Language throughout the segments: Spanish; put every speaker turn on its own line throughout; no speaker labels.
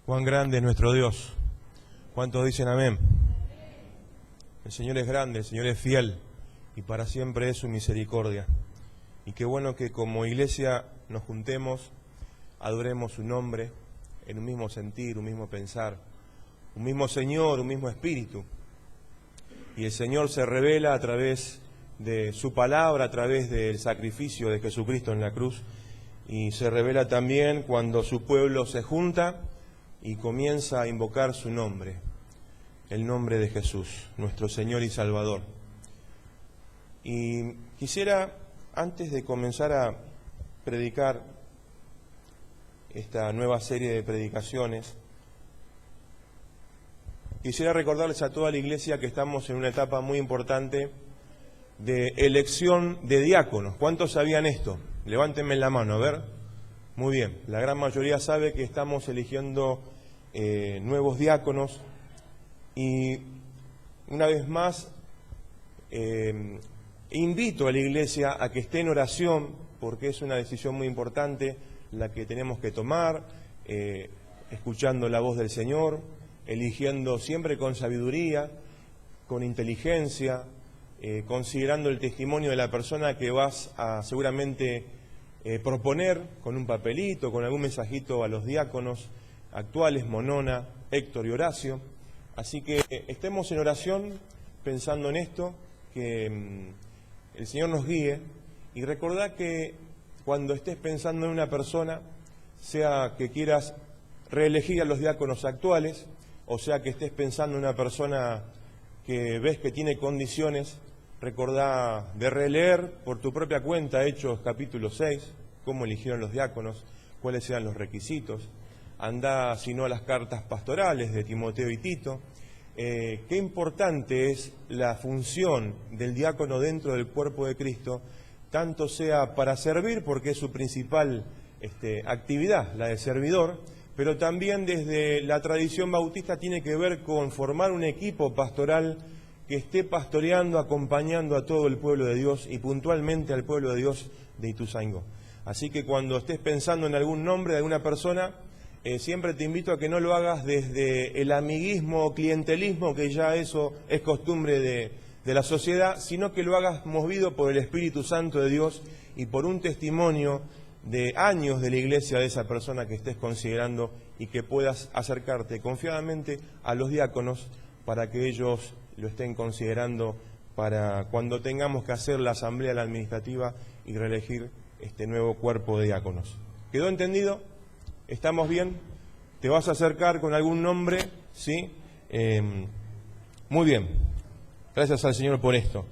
Cuán grande es nuestro Dios. ¿Cuántos dicen amén? El Señor es grande, el Señor es fiel y para siempre es su misericordia. Y qué bueno que como iglesia nos juntemos, adoremos su nombre en un mismo sentir, un mismo pensar, un mismo Señor, un mismo Espíritu. Y el Señor se revela a través de su palabra, a través del sacrificio de Jesucristo en la cruz, y se revela también cuando su pueblo se junta y comienza a invocar su nombre, el nombre de Jesús, nuestro Señor y Salvador. Y quisiera, antes de comenzar a predicar esta nueva serie de predicaciones, quisiera recordarles a toda la iglesia que estamos en una etapa muy importante de elección de diáconos. ¿Cuántos sabían esto? Levántenme la mano, a ver. Muy bien, la gran mayoría sabe que estamos eligiendo nuevos diáconos y una vez más invito a la iglesia a que esté en oración porque es una decisión muy importante la que tenemos que tomar, escuchando la voz del Señor, eligiendo siempre con sabiduría, con inteligencia, considerando el testimonio de la persona que vas a seguramente proponer con un papelito, con algún mensajito a los diáconos actuales, Monona, Héctor y Horacio. Así que estemos en oración pensando en esto, que el Señor nos guíe y recordá que cuando estés pensando en una persona, sea que quieras reelegir a los diáconos actuales, o sea que estés pensando en una persona que ves que tiene condiciones, recordá de releer por tu propia cuenta Hechos capítulo 6, cómo eligieron los diáconos, cuáles eran los requisitos. Andá, si no, a las cartas pastorales de Timoteo y Tito. Qué importante es la función del diácono dentro del cuerpo de Cristo, tanto sea para servir, porque es su principal actividad, la de servidor, pero también desde la tradición bautista tiene que ver con formar un equipo pastoral que esté pastoreando, acompañando a todo el pueblo de Dios y puntualmente al pueblo de Dios de Ituzaingó. Así que cuando estés pensando en algún nombre de alguna persona, siempre te invito a que no lo hagas desde el amiguismo o clientelismo, que ya eso es costumbre de la sociedad, sino que lo hagas movido por el Espíritu Santo de Dios y por un testimonio de años de la iglesia de esa persona que estés considerando y que puedas acercarte confiadamente a los diáconos para que ellos lo estén considerando para cuando tengamos que hacer la asamblea administrativa y reelegir este nuevo cuerpo de diáconos. ¿Quedó entendido? ¿Estamos bien? ¿Te vas a acercar con algún nombre? ¿Sí? Muy bien. Gracias al Señor por esto.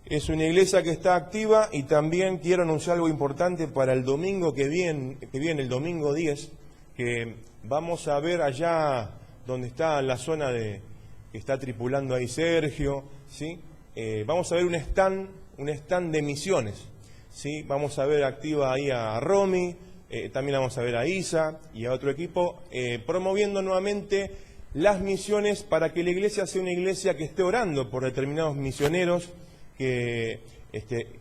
Es una iglesia que está activa y también quiero anunciar algo importante para el domingo que viene el domingo 10, que vamos a ver allá donde está la zona que está tripulando ahí Sergio, ¿sí? Vamos a ver un stand de misiones, ¿sí? Vamos a ver activa ahí a Romy, también vamos a ver a Isa y a otro equipo, promoviendo nuevamente las misiones para que la iglesia sea una iglesia que esté orando por determinados misioneros, que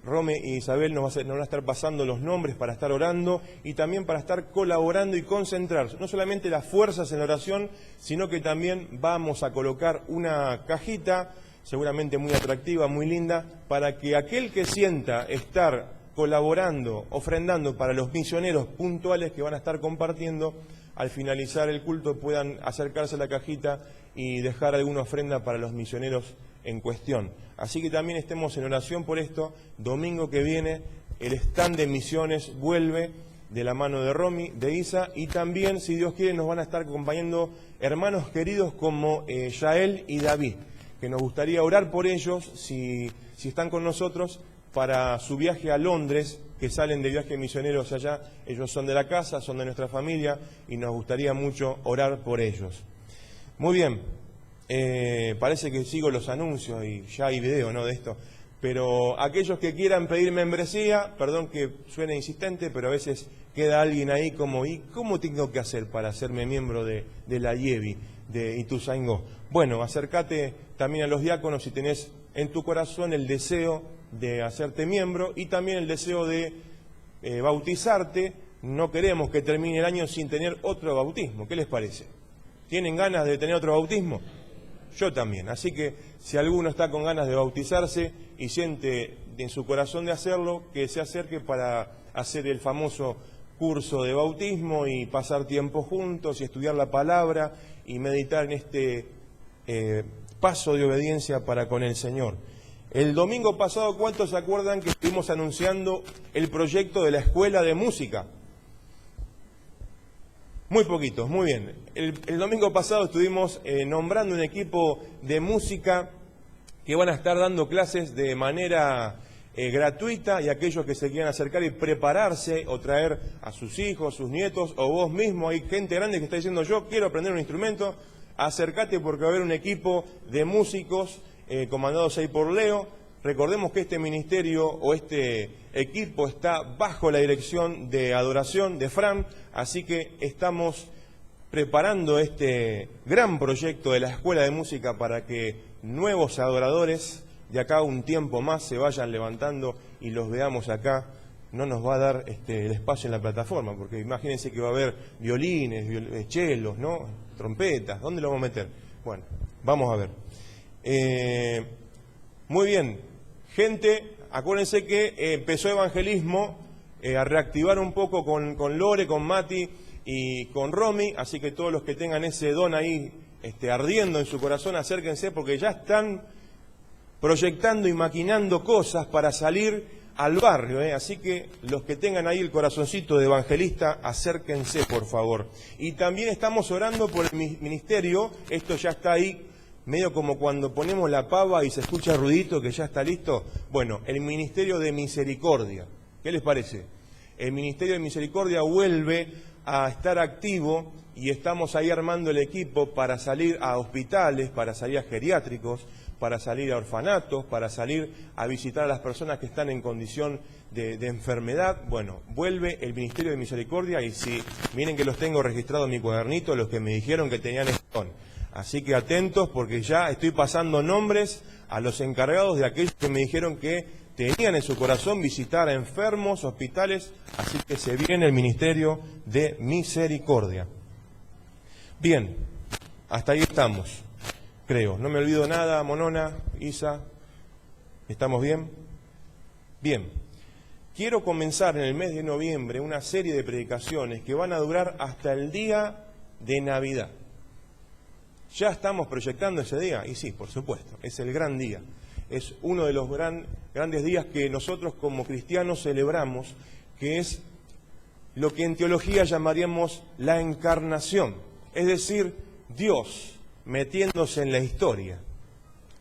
Rome y Isabel nos van a estar pasando los nombres para estar orando y también para estar colaborando y concentrar no solamente las fuerzas en la oración, sino que también vamos a colocar una cajita seguramente muy atractiva, muy linda, para que aquel que sienta estar colaborando, ofrendando para los misioneros puntuales que van a estar compartiendo, al finalizar el culto puedan acercarse a la cajita y dejar alguna ofrenda para los misioneros en cuestión. Así que también estemos en oración por esto. Domingo que viene el stand de misiones vuelve de la mano de Romy, de Isa, y también, si Dios quiere, nos van a estar acompañando hermanos queridos como Yael y David, que nos gustaría orar por ellos, si están con nosotros, para su viaje a Londres, que salen de viaje misioneros allá. Ellos son de la casa, son de nuestra familia, y nos gustaría mucho orar por ellos. Muy bien. Parece que sigo los anuncios y ya hay video, ¿no?, de esto. Pero aquellos que quieran pedir membresía, perdón que suene insistente, pero a veces queda alguien ahí como, ¿y cómo tengo que hacer para hacerme miembro de la IEBI, de Ituzaingó? Bueno, acércate también a los diáconos si tenés en tu corazón el deseo de hacerte miembro y también el deseo de bautizarte. No queremos que termine el año sin tener otro bautismo. ¿Qué les parece? ¿Tienen ganas de tener otro bautismo? Yo también. Así que si alguno está con ganas de bautizarse y siente en su corazón de hacerlo, que se acerque para hacer el famoso curso de bautismo y pasar tiempo juntos y estudiar la palabra y meditar en este paso de obediencia para con el Señor. El domingo pasado, ¿cuántos se acuerdan que estuvimos anunciando el proyecto de la escuela de música? Muy poquitos, muy bien. El domingo pasado estuvimos nombrando un equipo de música que van a estar dando clases de manera gratuita, y aquellos que se quieran acercar y prepararse o traer a sus hijos, sus nietos o vos mismo, hay gente grande que está diciendo yo quiero aprender un instrumento, acércate porque va a haber un equipo de músicos comandados ahí por Leo. Recordemos que este ministerio o este equipo está bajo la dirección de adoración de Fran, así que estamos preparando este gran proyecto de la escuela de música para que nuevos adoradores de acá un tiempo más se vayan levantando y los veamos acá. No nos va a dar el espacio en la plataforma, porque imagínense que va a haber violines, chelos, ¿no? Trompetas, ¿dónde lo vamos a meter? Bueno, vamos a ver. Muy bien, gente, acuérdense que empezó evangelismo a reactivar un poco con Lore, con Mati y con Romy, así que todos los que tengan ese don ahí ardiendo en su corazón, acérquense porque ya están proyectando y maquinando cosas para salir al barrio, así que los que tengan ahí el corazoncito de evangelista, acérquense por favor. Y también estamos orando por el ministerio, esto ya está ahí, medio como cuando ponemos la pava y se escucha ruidito que ya está listo. Bueno, el Ministerio de Misericordia, ¿qué les parece? El Ministerio de Misericordia vuelve a estar activo y estamos ahí armando el equipo para salir a hospitales, para salir a geriátricos, para salir a orfanatos, para salir a visitar a las personas que están en condición de enfermedad. Bueno, vuelve el Ministerio de Misericordia y si miren que los tengo registrados en mi cuadernito, los que me dijeron que tenían esto. Así que atentos porque ya estoy pasando nombres a los encargados de aquellos que me dijeron que tenían en su corazón visitar a enfermos, hospitales, así que se viene el Ministerio de Misericordia. Bien, hasta ahí estamos, creo. No me olvido nada, Monona, Isa, ¿estamos bien? Bien, quiero comenzar en el mes de noviembre una serie de predicaciones que van a durar hasta el día de Navidad. ¿Ya estamos proyectando ese día? Y sí, por supuesto, es el gran día. Es uno de los grandes días que nosotros como cristianos celebramos, que es lo que en teología llamaríamos la encarnación. Es decir, Dios metiéndose en la historia.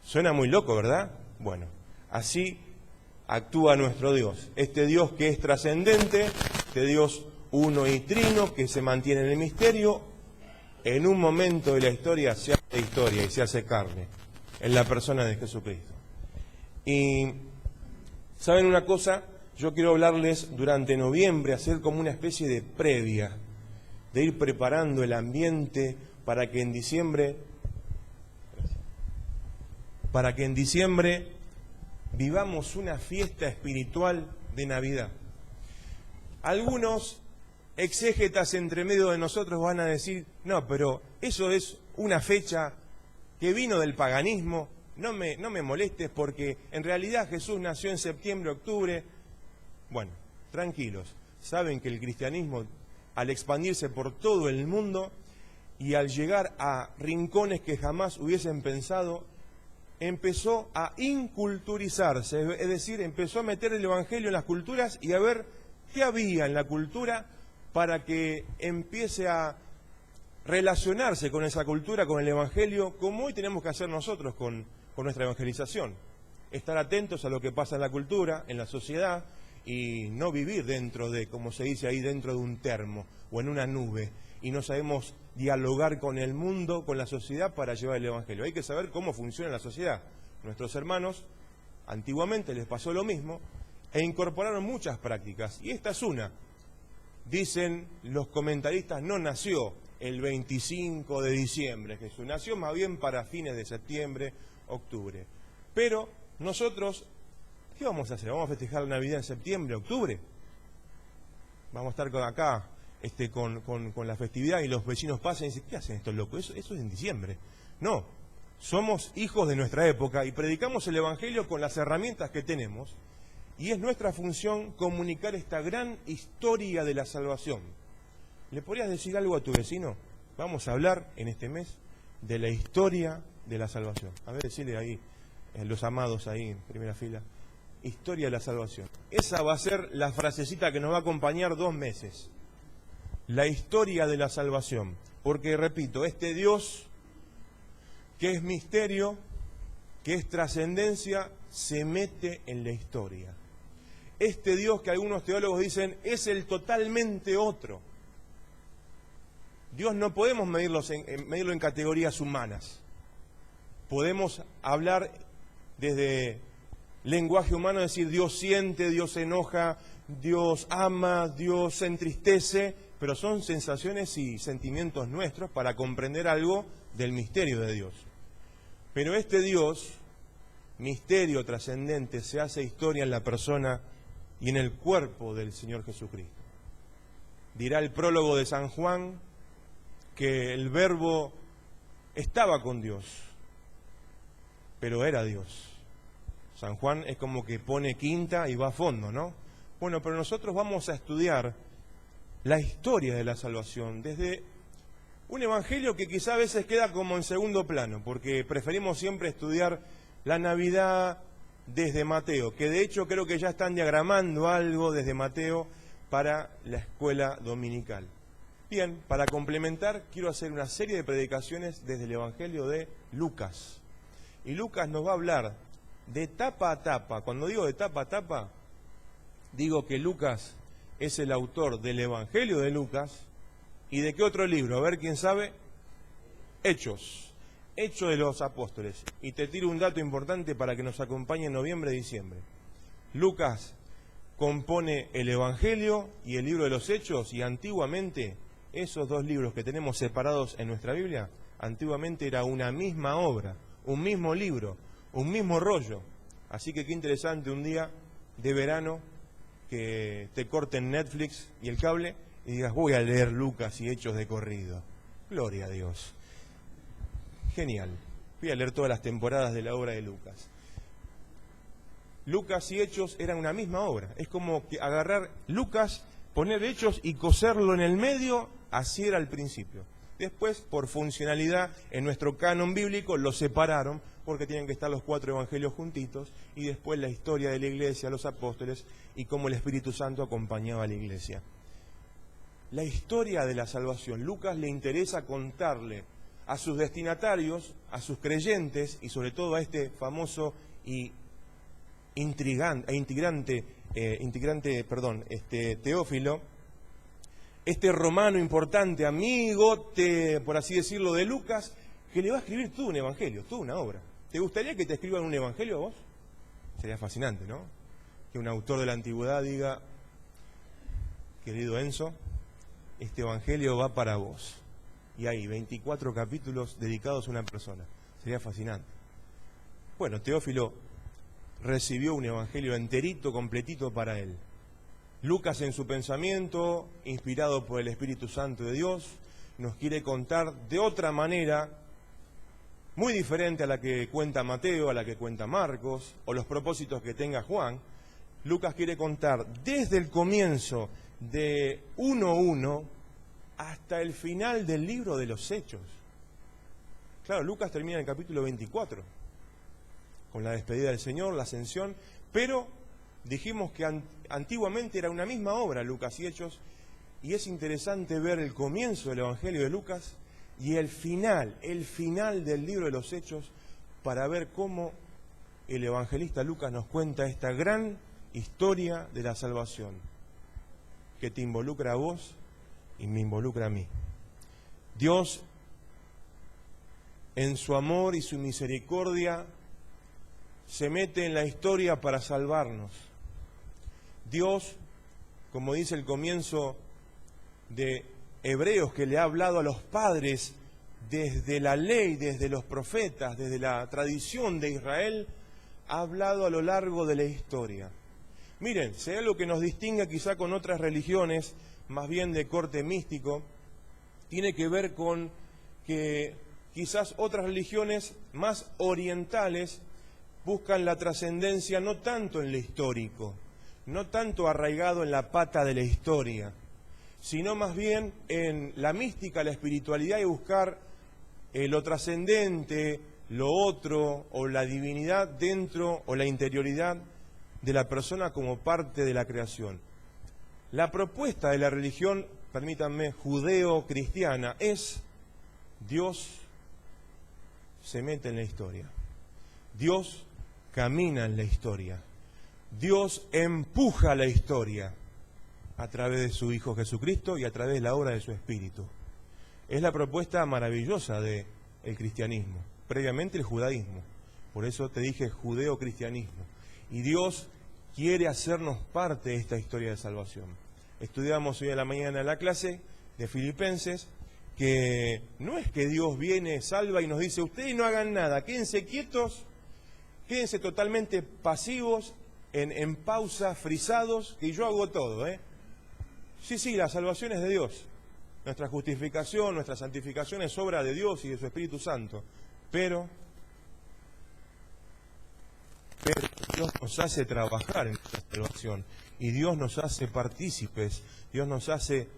Suena muy loco, ¿verdad? Bueno, así actúa nuestro Dios. Este Dios que es trascendente, este Dios uno y trino, que se mantiene en el misterio, en un momento de la historia se hace historia y se hace carne, en la persona de Jesucristo. Y, ¿saben una cosa? Yo quiero hablarles durante noviembre, hacer como una especie de previa, de ir preparando el ambiente para que en diciembre vivamos una fiesta espiritual de Navidad. Algunos exégetas entre medio de nosotros van a decir, no, pero eso es una fecha que vino del paganismo, no me molestes porque en realidad Jesús nació en septiembre, octubre. Bueno, tranquilos, saben que el cristianismo, al expandirse por todo el mundo y al llegar a rincones que jamás hubiesen pensado, empezó a inculturizarse, es decir, empezó a meter el evangelio en las culturas y a ver qué había en la cultura para que empiece a relacionarse con esa cultura, con el evangelio, como hoy tenemos que hacer nosotros con nuestra evangelización. Estar atentos a lo que pasa en la cultura, en la sociedad, y no vivir dentro de, como se dice ahí, dentro de un termo o en una nube, y no sabemos dialogar con el mundo, con la sociedad para llevar el evangelio. Hay que saber cómo funciona la sociedad. Nuestros hermanos, antiguamente les pasó lo mismo, e incorporaron muchas prácticas, y esta es una. Dicen los comentaristas, no nació el 25 de diciembre Jesús, nació más bien para fines de septiembre, octubre. Pero nosotros, ¿qué vamos a hacer? ¿Vamos a festejar la Navidad en septiembre, octubre? Vamos a estar acá con la festividad y los vecinos pasan y dicen, ¿qué hacen estos locos? Eso es en diciembre. No, somos hijos de nuestra época y predicamos el Evangelio con las herramientas que tenemos y es nuestra función comunicar esta gran historia de la salvación. ¿Le podrías decir algo a tu vecino? Vamos a hablar en este mes de la historia de la salvación. A ver, decirle ahí, los amados ahí en primera fila, historia de la salvación. Esa va a ser la frasecita que nos va a acompañar 2 meses. La historia de la salvación. Porque, repito, este Dios que es misterio, que es trascendencia, se mete en la historia. Este Dios que algunos teólogos dicen es el totalmente otro. Dios no podemos medirlo en categorías humanas. Podemos hablar desde lenguaje humano, decir Dios siente, Dios se enoja, Dios ama, Dios se entristece, pero son sensaciones y sentimientos nuestros para comprender algo del misterio de Dios. Pero este Dios, misterio trascendente, se hace historia en la persona y en el cuerpo del Señor Jesucristo. Dirá el prólogo de San Juan que el Verbo estaba con Dios, pero era Dios. San Juan es como que pone quinta y va a fondo, ¿no? Bueno, pero nosotros vamos a estudiar la historia de la salvación desde un evangelio que quizá a veces queda como en segundo plano, porque preferimos siempre estudiar la Navidad desde Mateo, que de hecho creo que ya están diagramando algo desde Mateo para la escuela dominical. Bien, para complementar, quiero hacer una serie de predicaciones desde el Evangelio de Lucas. Y Lucas nos va a hablar de tapa a tapa. Cuando digo de tapa a tapa, digo que Lucas es el autor del Evangelio de Lucas. ¿Y de qué otro libro? A ver, ¿quién sabe? Hechos. Hechos de los Apóstoles. Y te tiro un dato importante para que nos acompañe en noviembre y diciembre. Lucas compone el Evangelio y el libro de los Hechos, y antiguamente esos 2 libros que tenemos separados en nuestra Biblia, antiguamente era una misma obra, un mismo libro, un mismo rollo. Así que qué interesante un día de verano que te corten Netflix y el cable y digas, voy a leer Lucas y Hechos de corrido. Gloria a Dios. Genial. Voy a leer todas las temporadas de la obra de Lucas. Lucas y Hechos eran una misma obra. Es como que agarrar Lucas, poner Hechos y coserlo en el medio, así era al principio. Después, por funcionalidad, en nuestro canon bíblico lo separaron porque tienen que estar los 4 evangelios juntitos, y después la historia de la iglesia, los apóstoles y cómo el Espíritu Santo acompañaba a la iglesia. La historia de la salvación, Lucas le interesa contarle a sus destinatarios, a sus creyentes y sobre todo a este famoso y integrante Teófilo, este romano importante, amigo, por así decirlo, de Lucas, que le va a escribir todo un evangelio, toda una obra. ¿Te gustaría que te escriban un evangelio a vos? Sería fascinante, ¿no? Que un autor de la antigüedad diga, querido Enzo, este evangelio va para vos. Y hay 24 capítulos dedicados a una persona. Sería fascinante. Bueno, Teófilo recibió un evangelio enterito, completito para él. Lucas, en su pensamiento, inspirado por el Espíritu Santo de Dios, nos quiere contar de otra manera, muy diferente a la que cuenta Mateo, a la que cuenta Marcos, o los propósitos que tenga Juan. Lucas quiere contar desde el comienzo de 1:1 hasta el final del libro de los Hechos. Claro, Lucas termina en el capítulo 24, con la despedida del Señor, la ascensión, pero dijimos que antiguamente era una misma obra, Lucas y Hechos, y es interesante ver el comienzo del Evangelio de Lucas y el final del libro de los Hechos, para ver cómo el evangelista Lucas nos cuenta esta gran historia de la salvación, que te involucra a vos y me involucra a mí. Dios, en su amor y su misericordia, se mete en la historia para salvarnos. Dios, como dice el comienzo de Hebreos, que le ha hablado a los padres desde la ley, desde los profetas, desde la tradición de Israel, ha hablado a lo largo de la historia. Miren, si hay algo que nos distingue quizá con otras religiones, más bien de corte místico, tiene que ver con que quizás otras religiones más orientales buscan la trascendencia no tanto en lo histórico, no tanto arraigado en la pata de la historia, sino más bien en la mística, la espiritualidad y buscar lo trascendente, lo otro o la divinidad dentro o la interioridad de la persona como parte de la creación. La propuesta de la religión, permítanme, judeo-cristiana es: Dios se mete en la historia, Dios camina en la historia, Dios empuja la historia a través de su Hijo Jesucristo y a través de la obra de su Espíritu. Es la propuesta maravillosa del cristianismo, previamente el judaísmo. Por eso te dije judeo-cristianismo. Y Dios quiere hacernos parte de esta historia de salvación. Estudiamos hoy a la mañana en la clase de Filipenses que no es que Dios viene, salva y nos dice: ustedes no hagan nada, quédense quietos, quédense totalmente pasivos, en pausa, frisados, que yo hago todo, Sí, la salvación es de Dios. Nuestra justificación, nuestra santificación es obra de Dios y de su Espíritu Santo. Pero Dios nos hace trabajar en nuestra salvación. Y Dios nos hace partícipes, Dios nos hace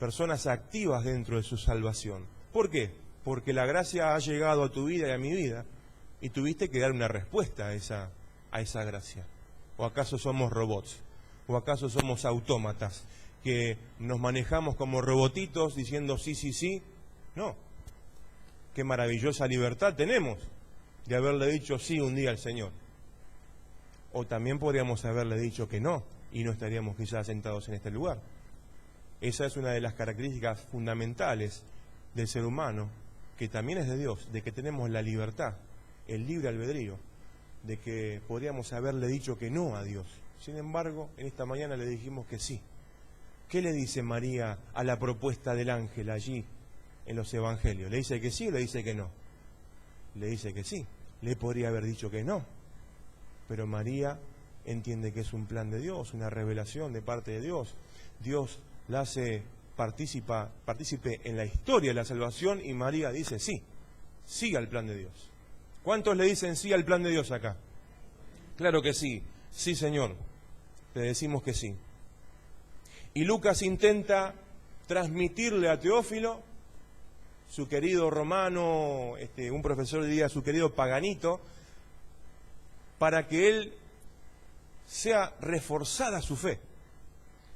personas activas dentro de su salvación. ¿Por qué? Porque la gracia ha llegado a tu vida y a mi vida, y tuviste que dar una respuesta a esa gracia. ¿O acaso somos robots? ¿O acaso somos autómatas que nos manejamos como robotitos diciendo sí, sí, sí? No. Qué maravillosa libertad tenemos de haberle dicho sí un día al Señor. O también podríamos haberle dicho que no, y no estaríamos quizás sentados en este lugar. Esa es una de las características fundamentales del ser humano, que también es de Dios, de que tenemos la libertad, el libre albedrío, de que podríamos haberle dicho que no a Dios. Sin embargo, en esta mañana le dijimos que sí. ¿Qué le dice María a la propuesta del ángel allí en los evangelios? ¿Le dice que sí o le dice que no? Le dice que sí. Le podría haber dicho que no. Pero María entiende que es un plan de Dios, una revelación de parte de Dios. Dios la hace partícipe en la historia de la salvación y María dice sí, sí al plan de Dios. ¿Cuántos le dicen sí al plan de Dios acá? Claro que sí, sí Señor, le decimos que sí. Y Lucas intenta transmitirle a Teófilo, su querido romano, un profesor diría su querido paganito, para que él sea reforzada su fe.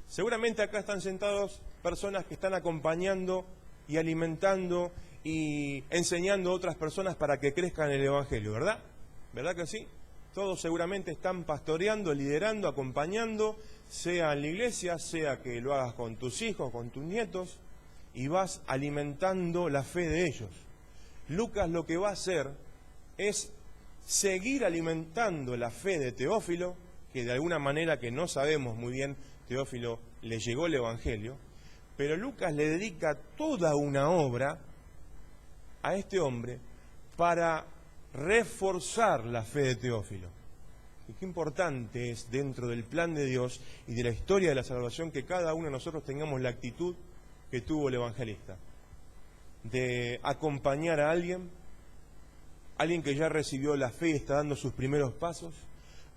Seguramente acá están sentados personas que están acompañando y alimentando y enseñando a otras personas para que crezcan en el Evangelio, ¿verdad? ¿Verdad que sí? Todos seguramente están pastoreando, liderando, acompañando, sea en la iglesia, sea que lo hagas con tus hijos, con tus nietos, y vas alimentando la fe de ellos. Lucas lo que va a hacer es seguir alimentando la fe de Teófilo, que de alguna manera, que no sabemos muy bien, Teófilo le llegó el Evangelio, pero Lucas le dedica toda una obra a este hombre para reforzar la fe de Teófilo. Y qué importante es dentro del plan de Dios y de la historia de la salvación que cada uno de nosotros tengamos la actitud que tuvo el evangelista, de acompañar a alguien que ya recibió la fe y está dando sus primeros pasos,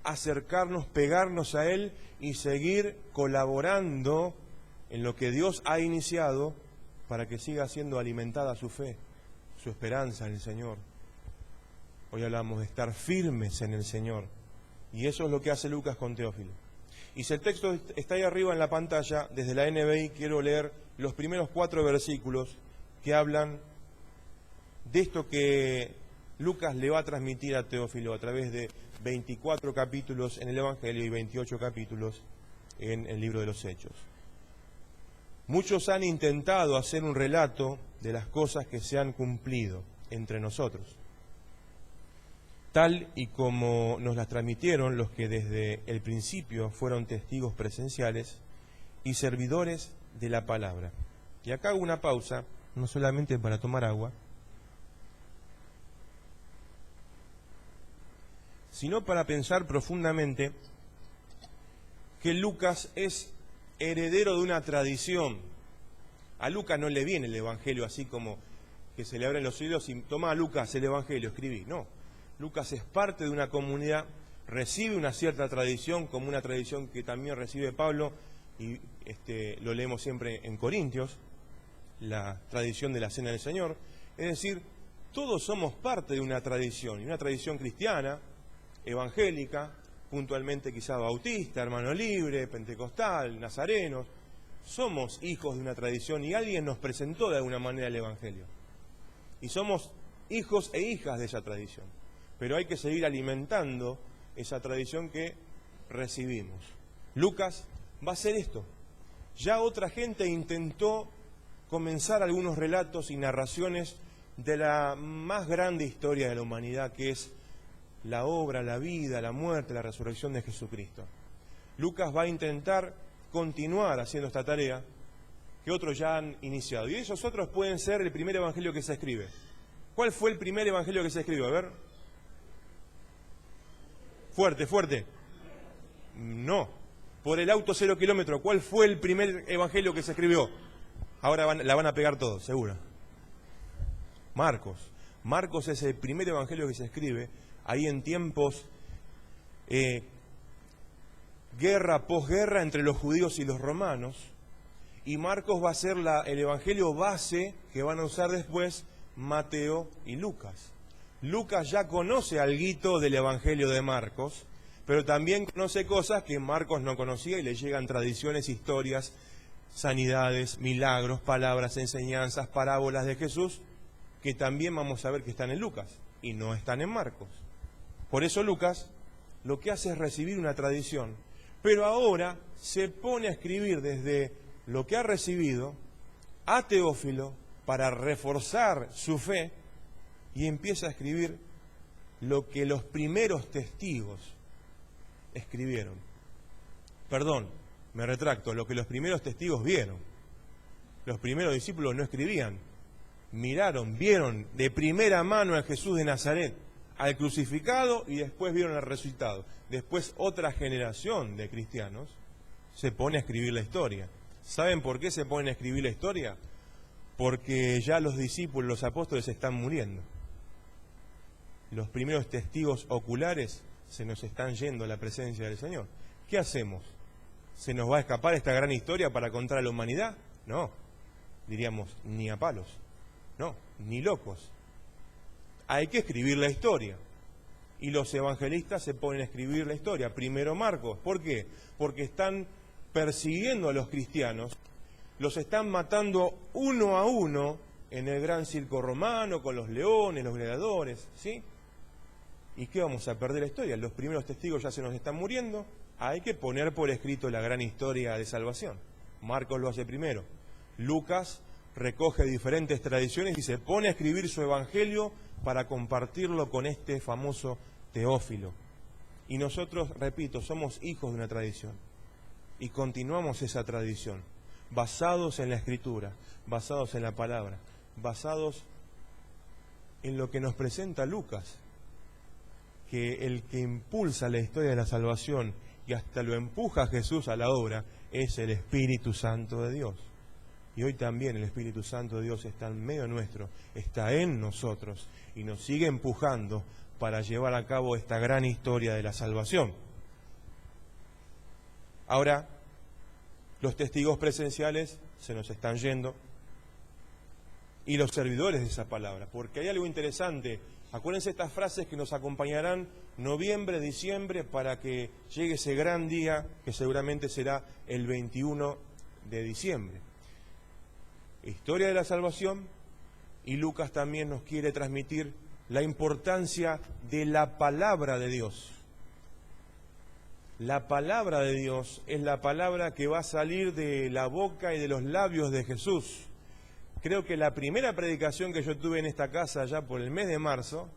acercarnos, pegarnos a él y seguir colaborando en lo que Dios ha iniciado para que siga siendo alimentada su fe, su esperanza en el Señor. Hoy hablamos de estar firmes en el Señor, y eso es lo que hace Lucas con Teófilo. Y si el texto está ahí arriba en la pantalla, desde la NBI quiero leer los primeros 4 versículos que hablan de esto que Lucas le va a transmitir a Teófilo a través de 24 capítulos en el Evangelio y 28 capítulos en el libro de los Hechos. Muchos han intentado hacer un relato de las cosas que se han cumplido entre nosotros, tal y como nos las transmitieron los que desde el principio fueron testigos presenciales y servidores de la palabra. Y acá hago una pausa, no solamente para tomar agua, sino para pensar profundamente que Lucas es heredero de una tradición. A Lucas no le viene el Evangelio así como que se le abren los cielos y toma, Lucas, el Evangelio, escribí. No, Lucas es parte de una comunidad, recibe una cierta tradición, como una tradición que también recibe Pablo, y lo leemos siempre en Corintios, la tradición de la Cena del Señor. Es decir, todos somos parte de una tradición, y una tradición cristiana, evangélica, puntualmente quizá bautista, hermano libre, pentecostal, nazarenos. Somos hijos de una tradición y alguien nos presentó de alguna manera el Evangelio. Y somos hijos e hijas de esa tradición. Pero hay que seguir alimentando esa tradición que recibimos. Lucas va a hacer esto. Ya otra gente intentó comenzar algunos relatos y narraciones de la más grande historia de la humanidad, que es la obra, la vida, la muerte, la resurrección de Jesucristo. Lucas va a intentar continuar haciendo esta tarea que otros ya han iniciado. Y esos otros pueden ser el primer evangelio que se escribe. ¿Cuál fue el primer evangelio que se escribió? A ver. Fuerte, fuerte. No. Por el auto 0 kilómetros. ¿Cuál fue el primer evangelio que se escribió? Ahora la van a pegar todos, seguro. Marcos. Marcos es el primer evangelio que se escribe ahí en tiempos guerra, posguerra entre los judíos y los romanos, y Marcos va a ser el evangelio base que van a usar después Mateo y Lucas. Lucas ya conoce alguito del evangelio de Marcos, pero también conoce cosas que Marcos no conocía y le llegan tradiciones, historias, sanidades, milagros, palabras, enseñanzas, parábolas de Jesús, que también vamos a ver que están en Lucas y no están en Marcos. Por eso Lucas lo que hace es recibir una tradición, pero ahora se pone a escribir desde lo que ha recibido a Teófilo para reforzar su fe y empieza a escribir lo que los primeros testigos escribieron. Perdón, me retracto, lo que los primeros testigos vieron. Los primeros discípulos no escribían, miraron, vieron de primera mano a Jesús de Nazaret, al crucificado, y después vieron al resucitado. Después otra generación de cristianos se pone a escribir la historia. ¿Saben por qué se ponen a escribir la historia? Porque ya los discípulos, los apóstoles están muriendo. Los primeros testigos oculares se nos están yendo a la presencia del Señor. ¿Qué hacemos? ¿Se nos va a escapar esta gran historia para contar a la humanidad? No, diríamos, ni a palos. No, ni locos. Hay que escribir la historia. Y los evangelistas se ponen a escribir la historia. Primero Marcos. ¿Por qué? Porque están persiguiendo a los cristianos, los están matando uno a uno en el gran circo romano, con los leones, los gladiadores, ¿sí? ¿Y qué vamos a perder la historia? Los primeros testigos ya se nos están muriendo. Hay que poner por escrito la gran historia de salvación. Marcos lo hace primero. Lucas recoge diferentes tradiciones y se pone a escribir su evangelio para compartirlo con este famoso Teófilo. Y nosotros, repito, somos hijos de una tradición y continuamos esa tradición, basados en la Escritura, basados en la palabra, basados en lo que nos presenta Lucas, que el que impulsa la historia de la salvación y hasta lo empuja a Jesús a la obra es el Espíritu Santo de Dios. Y hoy también el Espíritu Santo de Dios está en medio nuestro, está en nosotros y nos sigue empujando para llevar a cabo esta gran historia de la salvación. Ahora, los testigos presenciales se nos están yendo y los servidores de esa palabra, porque hay algo interesante. Acuérdense estas frases que nos acompañarán noviembre, diciembre, para que llegue ese gran día que seguramente será el 21 de diciembre. Historia de la salvación, y Lucas también nos quiere transmitir la importancia de la palabra de Dios. La palabra de Dios es la palabra que va a salir de la boca y de los labios de Jesús. Creo que la primera predicación que yo tuve en esta casa ya por el mes de marzo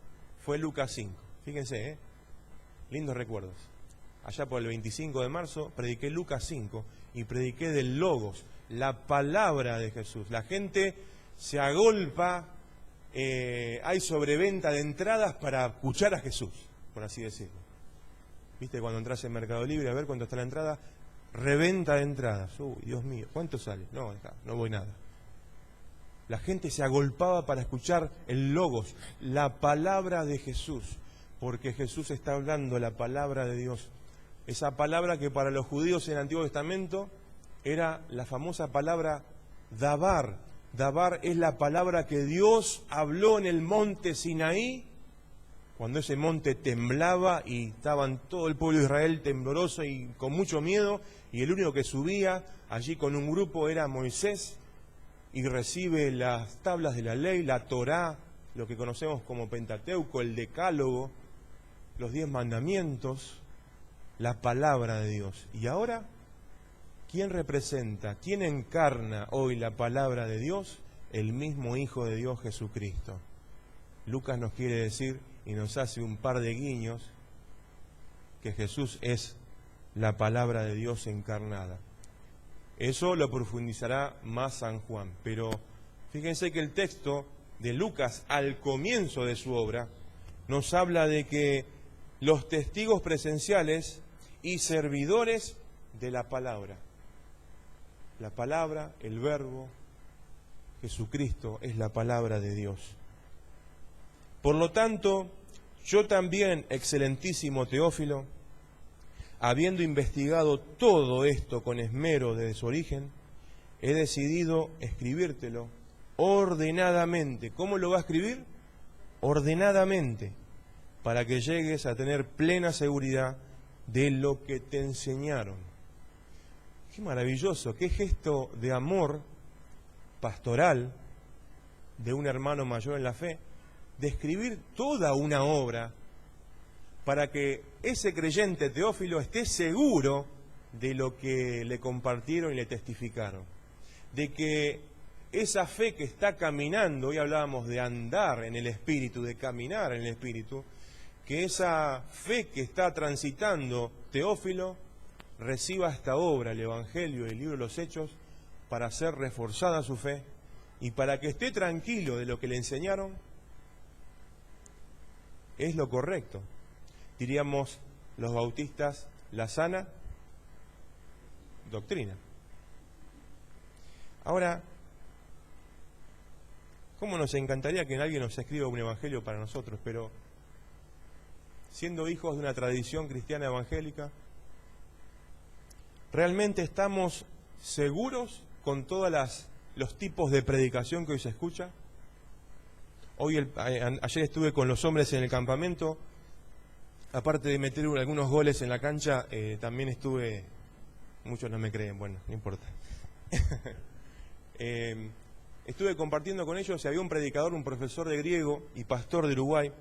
fue Lucas 5. Fíjense, lindos recuerdos. Allá por el 25 de marzo prediqué Lucas 5 y prediqué del Logos, la palabra de Jesús. La gente se agolpa, hay sobreventa de entradas para escuchar a Jesús, por así decirlo. ¿Viste cuando entras en Mercado Libre a ver cuánto está la entrada? reventa de entradas. Uy, Dios mío, ¿cuánto sale? No, no voy nada. La gente se agolpaba para escuchar el Logos, la palabra de Jesús, porque Jesús está hablando la palabra de Dios. Esa palabra que para los judíos en el Antiguo Testamento era la famosa palabra Dabar. Dabar es la palabra que Dios habló en el monte Sinaí, cuando ese monte temblaba y estaban todo el pueblo de Israel tembloroso y con mucho miedo, y el único que subía allí con un grupo era Moisés, y recibe las tablas de la ley, la Torá, lo que conocemos como Pentateuco, el Decálogo, los 10 mandamientos, la palabra de Dios. Y ahora, ¿quién representa, quién encarna hoy la palabra de Dios? El mismo Hijo de Dios, Jesucristo. Lucas nos quiere decir, y nos hace un par de guiños, que Jesús es la palabra de Dios encarnada. Eso lo profundizará más San Juan, pero fíjense que el texto de Lucas al comienzo de su obra nos habla de que los testigos presenciales y servidores de la palabra, el verbo, Jesucristo es la palabra de Dios. Por lo tanto, yo también, excelentísimo Teófilo, habiendo investigado todo esto con esmero desde su origen, he decidido escribírtelo ordenadamente. ¿Cómo lo va a escribir? Ordenadamente, para que llegues a tener plena seguridad de lo que te enseñaron. Qué maravilloso, qué gesto de amor pastoral de un hermano mayor en la fe, de escribir toda una obra para que ese creyente Teófilo esté seguro de lo que le compartieron y le testificaron. De que esa fe que está caminando, hoy hablábamos de andar en el Espíritu, de caminar en el Espíritu, que esa fe que está transitando Teófilo reciba esta obra, el Evangelio y el libro de los Hechos, para ser reforzada su fe y para que esté tranquilo de lo que le enseñaron, es lo correcto. Diríamos los bautistas, la sana doctrina. Ahora, ¿cómo nos encantaría que alguien nos escriba un evangelio para nosotros? Pero siendo hijos de una tradición cristiana evangélica, ¿realmente estamos seguros con todos los tipos de predicación que hoy se escucha? Ayer estuve con los hombres en el campamento. Aparte de meter algunos goles en la cancha, también estuve, muchos no me creen, bueno, no importa. Estuve compartiendo con ellos, y había un predicador, un profesor de griego y pastor de Uruguay,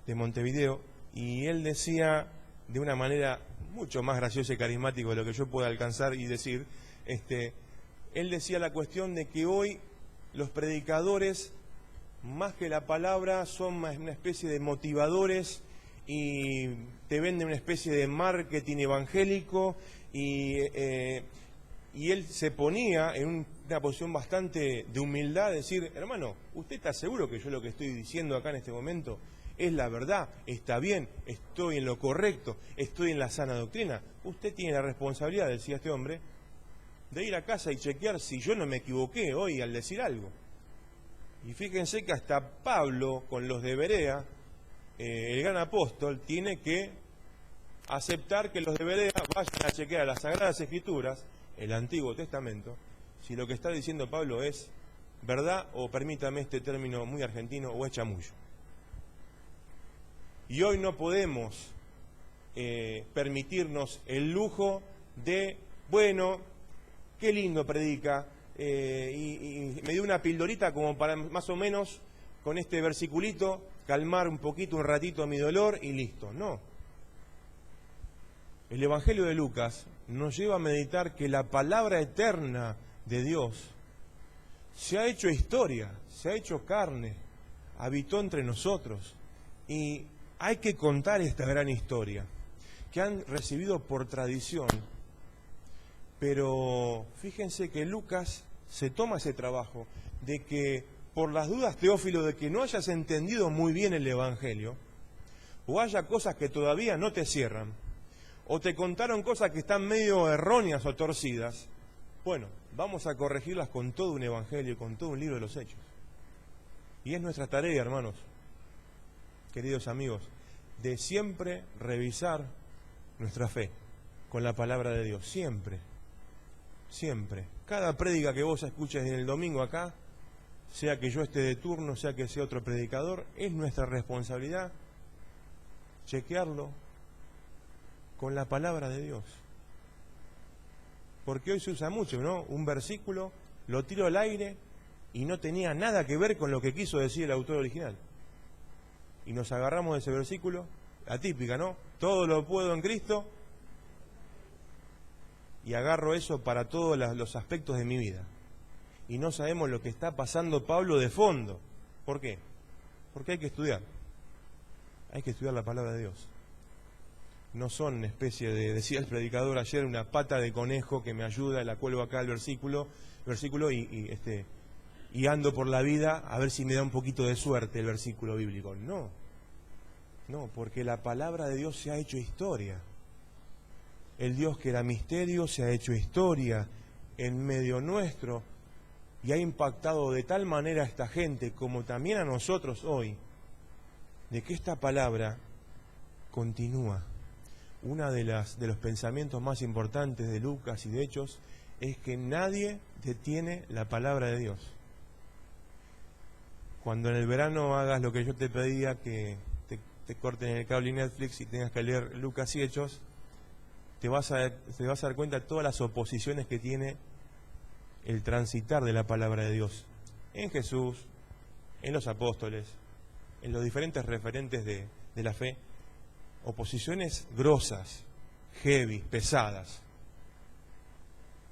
de Montevideo, y él decía de una manera mucho más graciosa y carismática de lo que yo pueda alcanzar y decir, él decía la cuestión de que hoy los predicadores, más que la palabra, son más una especie de motivadores y te venden una especie de marketing evangélico y él se ponía en una posición bastante de humildad, decir, hermano, ¿usted está seguro que yo lo que estoy diciendo acá en este momento es la verdad? ¿Está bien? ¿Estoy en lo correcto? ¿Estoy en la sana doctrina? Usted tiene la responsabilidad, decía este hombre, de ir a casa y chequear si yo no me equivoqué hoy al decir algo. Y fíjense que hasta Pablo, con los de Berea, el gran apóstol, tiene que aceptar que los de Berea vayan a chequear las Sagradas Escrituras, el Antiguo Testamento, si lo que está diciendo Pablo es verdad, o permítame este término muy argentino, o es chamullo. Y hoy no podemos permitirnos el lujo de, bueno, qué lindo predica, y me dio una pildorita como para más o menos con este versiculito calmar un poquito, un ratito mi dolor y listo. No. El Evangelio de Lucas nos lleva a meditar que la palabra eterna de Dios se ha hecho historia, se ha hecho carne, habitó entre nosotros, y hay que contar esta gran historia que han recibido por tradición. Pero fíjense que Lucas se toma ese trabajo de que, por las dudas, Teófilo, de que no hayas entendido muy bien el Evangelio, o haya cosas que todavía no te cierran, o te contaron cosas que están medio erróneas o torcidas, bueno, vamos a corregirlas con todo un evangelio, con todo un libro de los Hechos. Y es nuestra tarea, hermanos, queridos amigos, de siempre revisar nuestra fe con la palabra de Dios, siempre, siempre. Cada prédica que vos escuches en el domingo acá, sea que yo esté de turno, sea que sea otro predicador, es nuestra responsabilidad chequearlo con la palabra de Dios. Porque hoy se usa mucho, ¿no? Un versículo, lo tiro al aire y no tenía nada que ver con lo que quiso decir el autor original. Y nos agarramos de ese versículo, atípica, ¿no? Todo lo puedo en Cristo, y agarro eso para todos los aspectos de mi vida. Y no sabemos lo que está pasando Pablo de fondo. ¿Por qué? Porque hay que estudiar. Hay que estudiar la palabra de Dios. No son una especie de, decía el predicador ayer, una pata de conejo que me ayuda, la cuelgo acá el versículo y ando por la vida a ver si me da un poquito de suerte el versículo bíblico. No, no, porque la palabra de Dios se ha hecho historia. El Dios que era misterio se ha hecho historia en medio nuestro y ha impactado de tal manera a esta gente como también a nosotros hoy, de que esta palabra continúa. Uno de los pensamientos más importantes de Lucas y de Hechos es que nadie detiene la palabra de Dios. Cuando en el verano hagas lo que yo te pedía, que te corten el cable y Netflix y tengas que leer Lucas y Hechos, te vas a dar cuenta de todas las oposiciones que tiene el transitar de la palabra de Dios en Jesús, en los apóstoles, en los diferentes referentes de la fe. Oposiciones grosas, heavy, pesadas.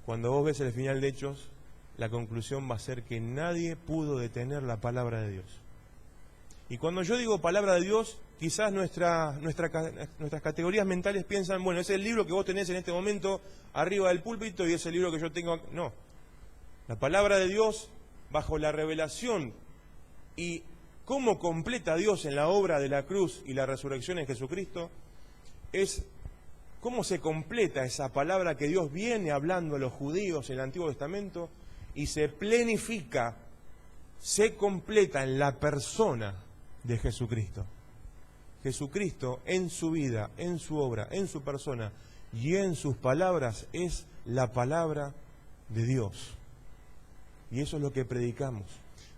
Cuando vos ves el final de Hechos, la conclusión va a ser que nadie pudo detener la palabra de Dios. Y cuando yo digo palabra de Dios, quizás nuestras categorías mentales piensan, bueno, es el libro que vos tenés en este momento arriba del púlpito y es el libro que yo tengo. No. La palabra de Dios, bajo la revelación y cómo completa Dios en la obra de la cruz y la resurrección en Jesucristo, es cómo se completa esa palabra que Dios viene hablando a los judíos en el Antiguo Testamento y se plenifica, se completa en la persona de Jesucristo. Jesucristo en su vida, en su obra, en su persona y en sus palabras es la palabra de Dios. Y eso es lo que predicamos,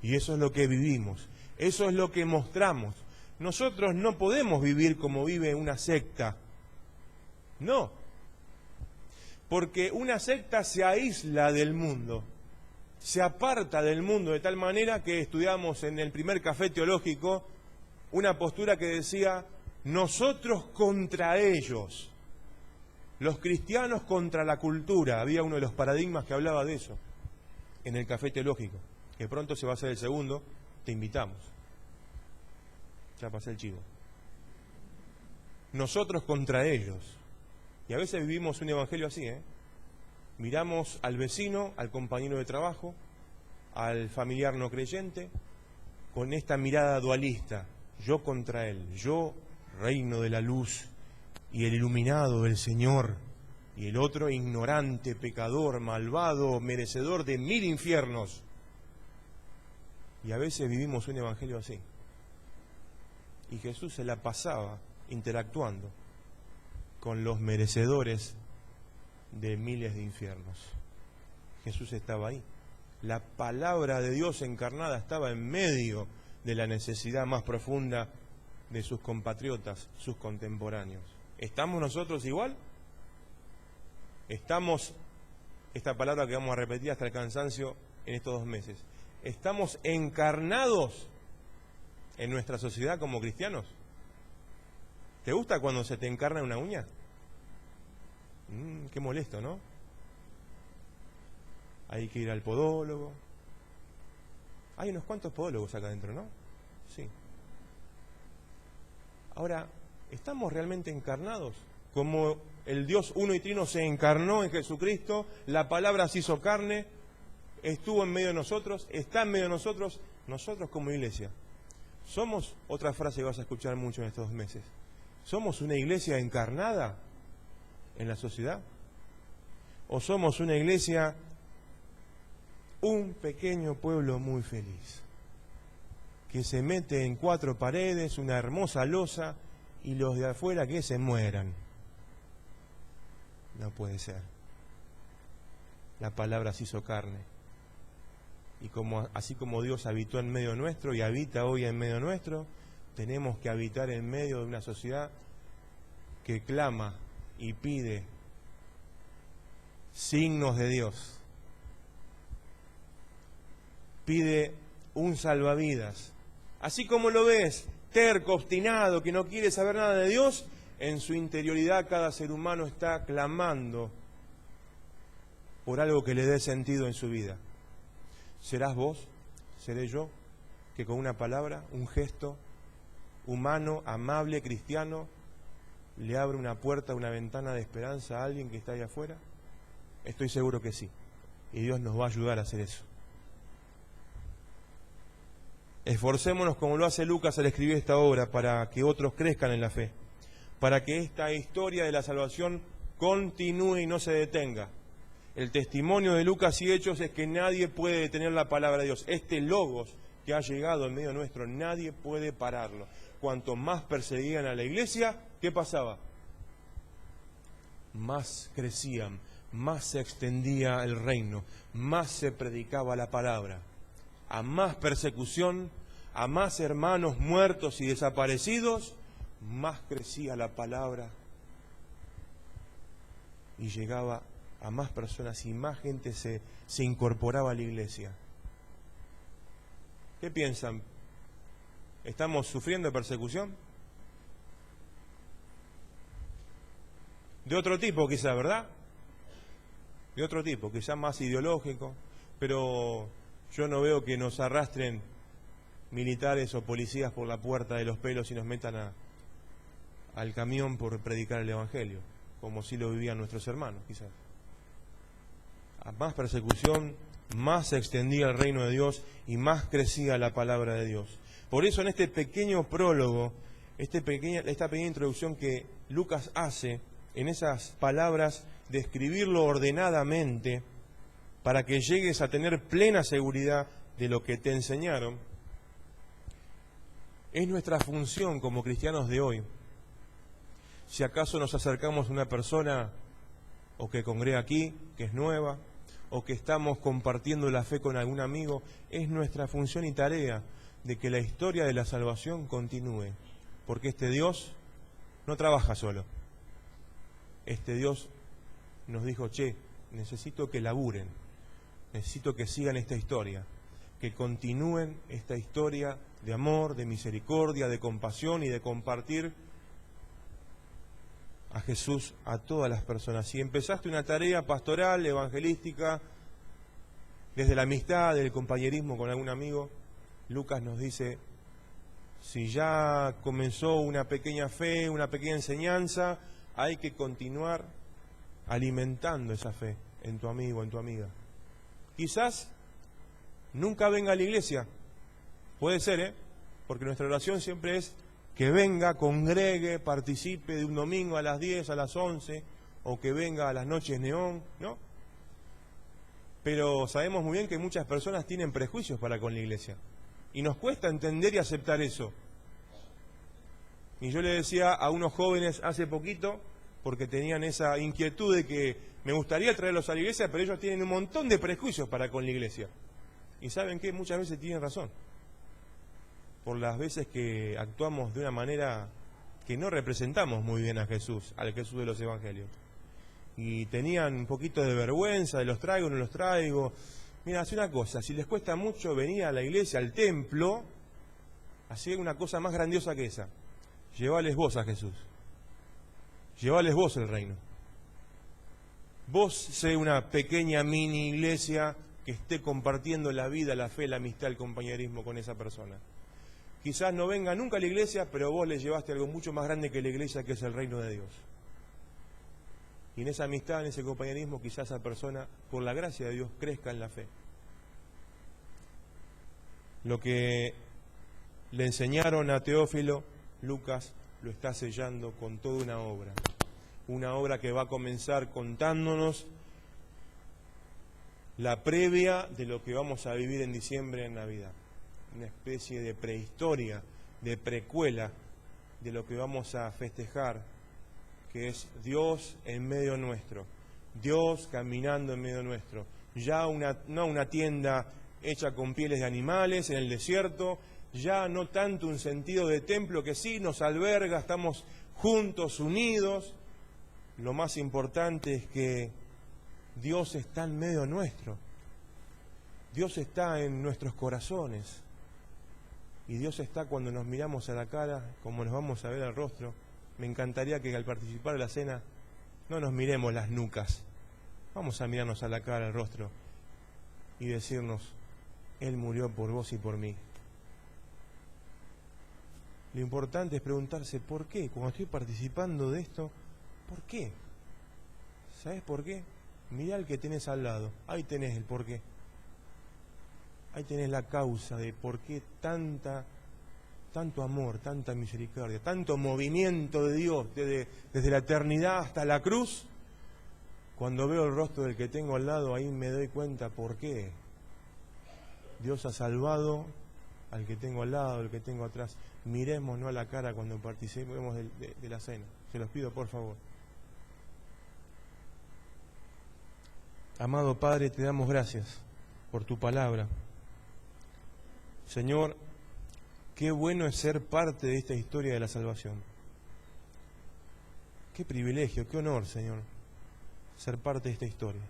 y eso es lo que vivimos, eso es lo que mostramos. Nosotros no podemos vivir como vive una secta. No. Porque una secta se aísla del mundo, se aparta del mundo de tal manera que estudiamos en el primer café teológico una postura que decía, nosotros contra ellos, los cristianos contra la cultura. Había uno de los paradigmas que hablaba de eso en el café teológico, que pronto se va a hacer el segundo, te invitamos. Ya pasé el chivo. Nosotros contra ellos. Y a veces vivimos un evangelio así, Miramos al vecino, al compañero de trabajo, al familiar no creyente, con esta mirada dualista. Yo contra él, yo reino de la luz y el iluminado del Señor, y el otro ignorante, pecador, malvado, merecedor de 1000 infiernos. Y a veces vivimos un evangelio así. Y Jesús se la pasaba interactuando con los merecedores de miles de infiernos. Jesús estaba ahí. La palabra de Dios encarnada estaba en medio de la necesidad más profunda de sus compatriotas, sus contemporáneos. ¿Estamos nosotros igual? ¿Estamos, esta palabra que vamos a repetir hasta el cansancio en estos 2 meses, estamos encarnados en nuestra sociedad como cristianos? ¿Te gusta cuando se te encarna una uña? Qué molesto, ¿no? Hay que ir al podólogo. Hay unos cuantos podólogos acá adentro, ¿no? Sí. Ahora, ¿estamos realmente encarnados? Como el Dios uno y trino se encarnó en Jesucristo, la palabra se hizo carne, estuvo en medio de nosotros, está en medio de nosotros, nosotros como iglesia. Somos, otra frase que vas a escuchar mucho en estos 2 meses, ¿somos una iglesia encarnada? en la sociedad? ¿O somos una iglesia, un pequeño pueblo muy feliz, que se mete en 4 paredes, una hermosa loza, y los de afuera que se mueran? No puede ser. La palabra se hizo carne. Y así como Dios habitó en medio nuestro y habita hoy en medio nuestro, tenemos que habitar en medio de una sociedad que clama y pide signos de Dios. Pide un salvavidas. Así como lo ves, terco, obstinado, que no quiere saber nada de Dios, en su interioridad cada ser humano está clamando por algo que le dé sentido en su vida. ¿Serás vos? ¿Seré yo? Que con una palabra, un gesto humano, amable, cristiano, le abre una puerta, una ventana de esperanza a alguien que está ahí afuera. Estoy seguro que sí. Y Dios nos va a ayudar a hacer eso. Esforcémonos como lo hace Lucas al escribir esta obra para que otros crezcan en la fe, para que esta historia de la salvación continúe y no se detenga. El testimonio de Lucas y Hechos es que nadie puede detener la palabra de Dios. Este logos que ha llegado en medio nuestro, nadie puede pararlo. Cuanto más perseguían a la iglesia, ¿qué pasaba? Más crecían, más se extendía el reino, más se predicaba la palabra. A más persecución, a más hermanos muertos y desaparecidos, más crecía la palabra y llegaba a más personas y más gente se incorporaba a la iglesia. ¿Qué piensan? ¿Estamos sufriendo persecución? De otro tipo quizá, ¿verdad? De otro tipo, quizá más ideológico, pero yo no veo que nos arrastren militares o policías por la puerta de los pelos y nos metan al camión por predicar el Evangelio, como si lo vivían nuestros hermanos, quizás. A más persecución, más se extendía el reino de Dios y más crecía la palabra de Dios. Por eso en este pequeño prólogo, esta pequeña introducción que Lucas hace, en esas palabras, describirlo ordenadamente, para que llegues a tener plena seguridad de lo que te enseñaron, es nuestra función como cristianos de hoy. Si acaso nos acercamos a una persona o que congrega aquí, que es nueva, o que estamos compartiendo la fe con algún amigo, es nuestra función y tarea de que la historia de la salvación continúe, porque este Dios no trabaja solo. Este Dios nos dijo, necesito que laburen, necesito que sigan esta historia, que continúen esta historia de amor, de misericordia, de compasión y de compartir a Jesús a todas las personas. Si empezaste una tarea pastoral, evangelística, desde la amistad, del compañerismo con algún amigo, Lucas nos dice, si ya comenzó una pequeña fe, una pequeña enseñanza, hay que continuar alimentando esa fe en tu amigo, en tu amiga. Quizás nunca venga a la iglesia, puede ser, porque nuestra oración siempre es que venga, congregue, participe de un domingo a las 10, a las 11, o que venga a las noches neón, ¿no? Pero sabemos muy bien que muchas personas tienen prejuicios para con la iglesia, y nos cuesta entender y aceptar eso. Y yo le decía a unos jóvenes hace poquito, porque tenían esa inquietud de que me gustaría traerlos a la iglesia, pero ellos tienen un montón de prejuicios para con la iglesia. Y ¿saben qué? Muchas veces tienen razón. Por las veces que actuamos de una manera que no representamos muy bien a Jesús, al Jesús de los Evangelios. Y tenían un poquito de vergüenza, de los traigo, no los traigo. Mira, hace una cosa, si les cuesta mucho venir a la iglesia, al templo, así una cosa más grandiosa que esa. Llevales vos a Jesús. Llevales vos el reino. Vos sé una pequeña mini iglesia que esté compartiendo la vida, la fe, la amistad, el compañerismo con esa persona. Quizás no venga nunca a la iglesia, pero vos le llevaste algo mucho más grande que la iglesia, que es el reino de Dios. Y en esa amistad, en ese compañerismo, quizás esa persona, por la gracia de Dios, crezca en la fe. Lo que le enseñaron a Teófilo, Lucas lo está sellando con toda una obra. una obra que va a comenzar contándonos la previa de lo que vamos a vivir en diciembre en Navidad. Una especie de prehistoria, de precuela de lo que vamos a festejar, que es Dios en medio nuestro, Dios caminando en medio nuestro. Ya no una tienda hecha con pieles de animales en el desierto, ya no tanto un sentido de templo que sí nos alberga, estamos juntos, unidos. Lo más importante es que Dios está en medio nuestro, Dios está en nuestros corazones, y Dios está cuando nos miramos a la cara, como nos vamos a ver al rostro. Me encantaría que al participar de la cena no nos miremos las nucas, vamos a mirarnos a la cara, al rostro, y decirnos: Él murió por vos y por mí. Lo importante es preguntarse ¿por qué? Cuando estoy participando de esto, ¿por qué? ¿Sabes por qué? Mirá al que tenés al lado, ahí tenés el por qué. Ahí tenés la causa de por qué tanto amor, tanta misericordia, tanto movimiento de Dios desde la eternidad hasta la cruz. Cuando veo el rostro del que tengo al lado, ahí me doy cuenta por qué. Dios ha salvado al que tengo al lado, al que tengo atrás. Mirémonos a la cara cuando participemos de la cena. Se los pido, por favor. Amado Padre, te damos gracias por tu palabra. Señor, qué bueno es ser parte de esta historia de la salvación. Qué privilegio, qué honor, Señor, ser parte de esta historia.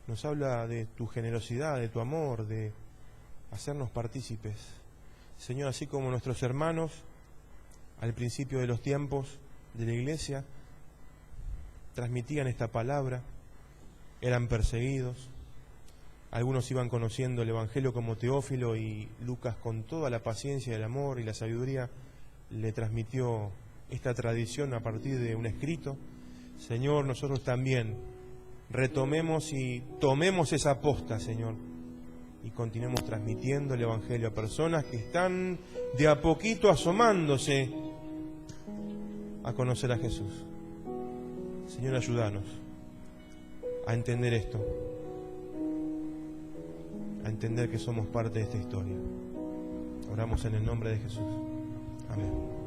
Nos habla de tu generosidad, de tu amor, de hacernos partícipes. Señor, así como nuestros hermanos al principio de los tiempos de la iglesia transmitían esta palabra, eran perseguidos, algunos iban conociendo el Evangelio como Teófilo, y Lucas, con toda la paciencia, el amor y la sabiduría, le transmitió esta tradición a partir de un escrito. Señor, nosotros también retomemos y tomemos esa posta, Señor, y continuemos transmitiendo el Evangelio a personas que están de a poquito asomándose a conocer a Jesús. Señor, ayúdanos a entender esto, a entender que somos parte de esta historia. Oramos en el nombre de Jesús. Amén.